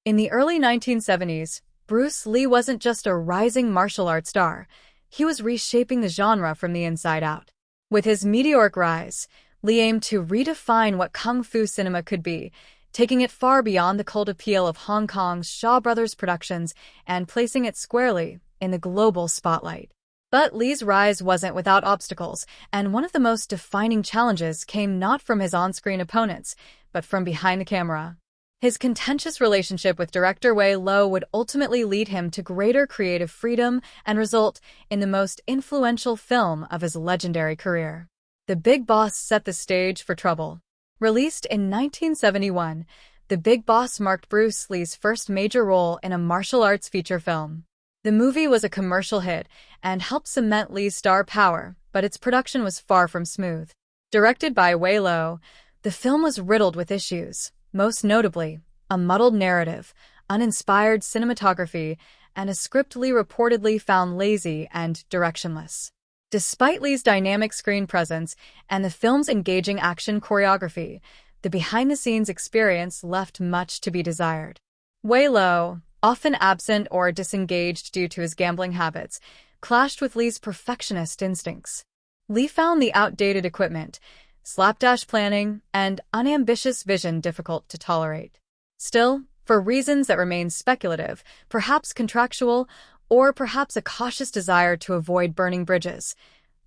In the early 1970s, Bruce Lee wasn't just a rising martial arts star, he was reshaping the genre from the inside out. With his meteoric rise, Lee aimed to redefine what kung fu cinema could be, taking it far beyond the cult appeal of Hong Kong's Shaw Brothers productions and placing it squarely in the global spotlight. But Lee's rise wasn't without obstacles, and one of the most defining challenges came not from his on-screen opponents, but from behind the camera. His contentious relationship with director Wei Lo would ultimately lead him to greater creative freedom and result in the most influential film of his legendary career. The Big Boss set the stage for trouble. Released in 1971, The Big Boss marked Bruce Lee's first major role in a martial arts feature film. The movie was a commercial hit and helped cement Lee's star power, but its production was far from smooth. Directed by Wei Lo, the film was riddled with issues, most notably a muddled narrative, uninspired cinematography, and a script Lee reportedly found lazy and directionless. Despite Lee's dynamic screen presence and the film's engaging action choreography, the behind-the-scenes experience left much to be desired. Wei Lo, often absent or disengaged due to his gambling habits, clashed with Lee's perfectionist instincts. Lee found the outdated equipment, slapdash planning, and unambitious vision difficult to tolerate. Still, for reasons that remain speculative, perhaps contractual, or perhaps a cautious desire to avoid burning bridges,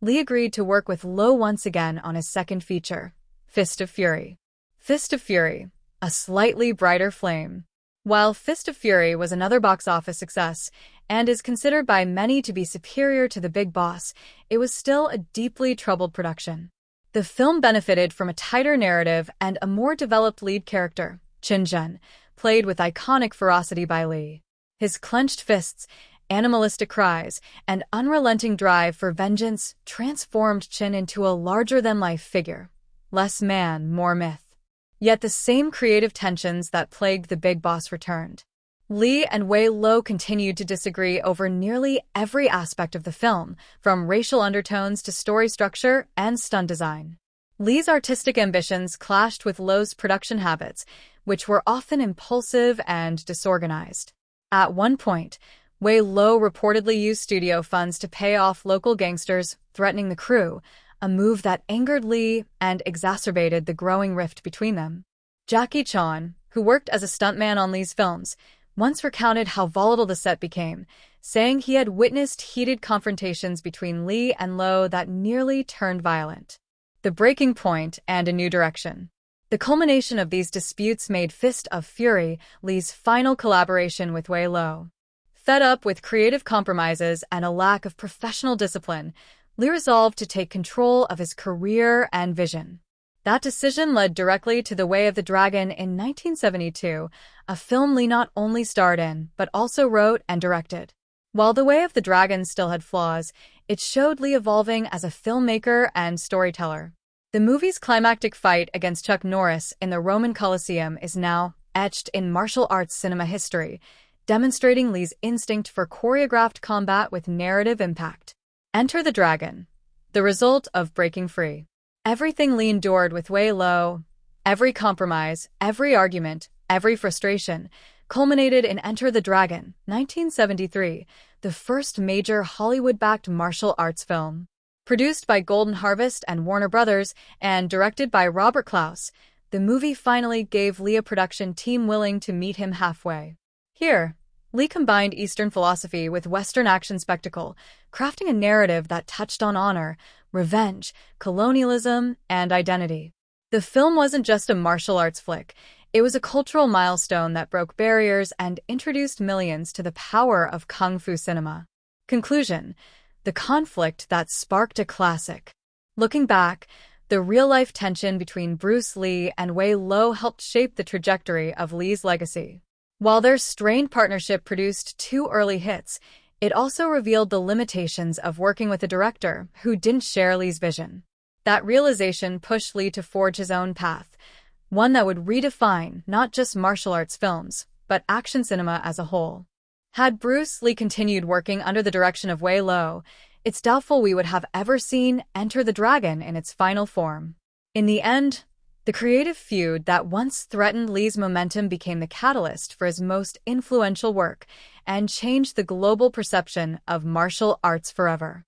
Lee agreed to work with Lo once again on his second feature, Fist of Fury. Fist of Fury, a slightly brighter flame. While Fist of Fury was another box office success and is considered by many to be superior to The Big Boss, it was still a deeply troubled production. The film benefited from a tighter narrative and a more developed lead character, Chin Zhen, played with iconic ferocity by Lee. His clenched fists, animalistic cries, and unrelenting drive for vengeance transformed Chin into a larger-than-life figure. Less man, more myth. Yet the same creative tensions that plagued The Big Boss returned. Lee and Wei Lo continued to disagree over nearly every aspect of the film, from racial undertones to story structure and stunt design. Lee's artistic ambitions clashed with Lo's production habits, which were often impulsive and disorganized. At one point, Wei Lo reportedly used studio funds to pay off local gangsters threatening the crew, a move that angered Lee and exacerbated the growing rift between them. Jackie Chan, who worked as a stuntman on Lee's films, once recounted how volatile the set became, saying he had witnessed heated confrontations between Lee and Lo that nearly turned violent. The breaking point and a new direction. The culmination of these disputes made Fist of Fury Lee's final collaboration with Wei Lo. Fed up with creative compromises and a lack of professional discipline, Lee resolved to take control of his career and vision. That decision led directly to The Way of the Dragon in 1972, a film Lee not only starred in, but also wrote and directed. While The Way of the Dragon still had flaws, it showed Lee evolving as a filmmaker and storyteller. The movie's climactic fight against Chuck Norris in the Roman Colosseum is now etched in martial arts cinema history, demonstrating Lee's instinct for choreographed combat with narrative impact. Enter the Dragon, the result of breaking free. Everything Lee endured with Wei Lo, every compromise, every argument, every frustration, culminated in Enter the Dragon, 1973, the first major Hollywood-backed martial arts film. Produced by Golden Harvest and Warner Brothers and directed by Robert Klaus, the movie finally gave Lee a production team willing to meet him halfway. Here, Lee combined Eastern philosophy with Western action spectacle, crafting a narrative that touched on honor, revenge, colonialism, and identity. The film wasn't just a martial arts flick, it was a cultural milestone that broke barriers and introduced millions to the power of kung fu cinema. Conclusion: the conflict that sparked a classic. Looking back, the real-life tension between Bruce Lee and Wei Lo helped shape the trajectory of Lee's legacy. While their strained partnership produced two early hits, it also revealed the limitations of working with a director who didn't share Lee's vision. That realization pushed Lee to forge his own path, one that would redefine not just martial arts films, but action cinema as a whole. Had Bruce Lee continued working under the direction of Wei Lo, it's doubtful we would have ever seen Enter the Dragon in its final form. In the end, The creative feud that once threatened Lee's momentum became the catalyst for his most influential work and changed the global perception of martial arts forever.